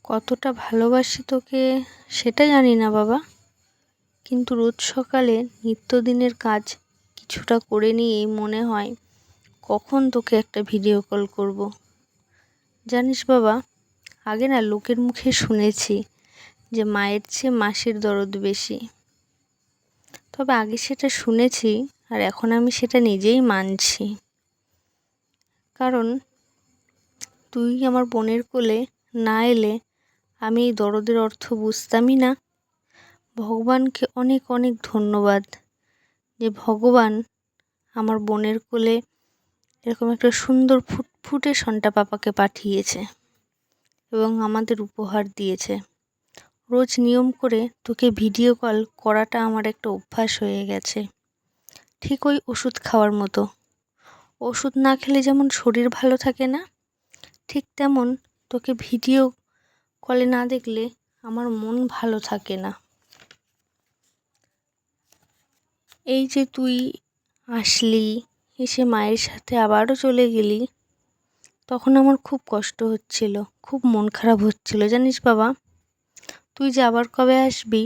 কতটা ভালোবাসি তোকে সেটা জানি না বাবা, কিন্তু রোজ সকালে নিত্যদিনের কাজ কিছুটা করে নিয়েই মনে হয় কখন তোকে একটা ভিডিও কল করব। জানিস বাবা, আগে না লোকের মুখে শুনেছি যে মায়ের চেয়ে মাসির দরদ বেশি। তবে আগে সেটা শুনেছি, আর এখন আমি সেটা নিজেই মানছি। কারণ তুই আমার বোনের কোলে না এলে আমি এই দরদের অর্থ বুঝতামই না। ভগবানকে অনেক অনেক ধন্যবাদ যে ভগবান আমার বোনের কোলে এরকম একটা সুন্দর ফুটফুটে সন্তা পাপাকে পাঠিয়েছে এবং আমাদের উপহার দিয়েছে। রোজ নিয়ম করে তোকে ভিডিও কল করাটা আমার একটা অভ্যাস হয়ে গেছে, ঠিক ওই ওষুধ খাওয়ার মতো। ওষুধ না খেলে যেমন শরীর ভালো থাকে না, ঠিক তেমন তোকে ভিডিও কলে না দেখলে আমার মন ভালো থাকে না। এই যে তুই আসলি, এসে মায়ের সাথে আবারও চলে গেলি, তখন আমার খুব কষ্ট হচ্ছিল, খুব মন খারাপ হচ্ছিল। জানিস বাবা, তুই যে আবার কবে আসবি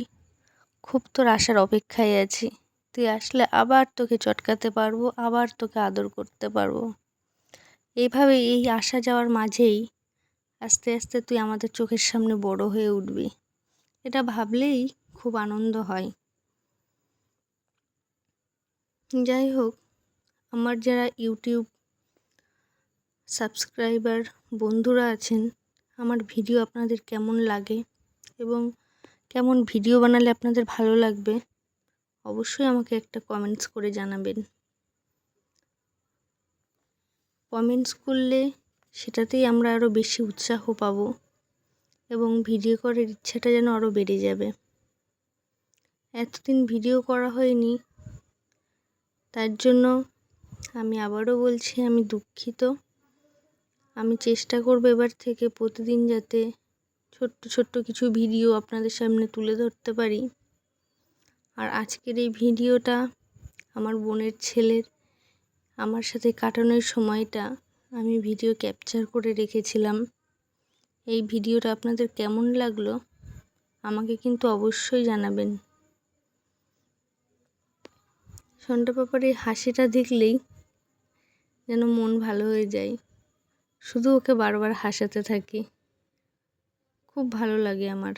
খুব তোর আসার অপেক্ষায় আছি। তুই আসলে আবার তোকে চটকাতে পারবো, আবার তোকে আদর করতে পারবো। এইভাবে এই আসা যাওয়ার মাঝেই আস্তে আস্তে তুই আমাদের চোখের সামনে বড় হয়ে উঠবি। এটা ভাবলেই খুব আনন্দ হয়। যাই হোক, আমার যারা ইউটিউব সাবস্ক্রাইবার বন্ধুরা আছেন, আমার ভিডিও আপনাদের কেমন লাগে এবং কেমন ভিডিও বানালে আপনাদের ভালো লাগবে, অবশ্যই আমাকে একটা কমেন্টস করে জানাবেন। কমেন্টস করলে সেটাতেই আমরা আরও বেশি উৎসাহ পাবো এবং ভিডিও করার ইচ্ছাটা যেন আরও বেড়ে যাবে। এতদিন ভিডিও করা হয়নি, তার জন্য আমি আবারও বলছি আমি দুঃখিত। আমি চেষ্টা করব এবার থেকে প্রতিদিন যাতে ছোট্ট ছোট্ট কিছু ভিডিও আপনাদের সামনে তুলে ধরতে পারি। আর আজকের এই ভিডিওটা আমার বোনের ছেলের আমার সাথে কাটানোর সময়টা আমি ভিডিও ক্যাপচার করে রেখেছিলাম। এই ভিডিওটা আপনাদের কেমন লাগলো আমাকে কিন্তু অবশ্যই জানাবেন। সন্টা পাপার এই হাসিটা দেখলেই যেন মন ভালো হয়ে যায়, শুধু ওকে বারবার হাসাতে থাকি, খুব ভালো লাগে আমার।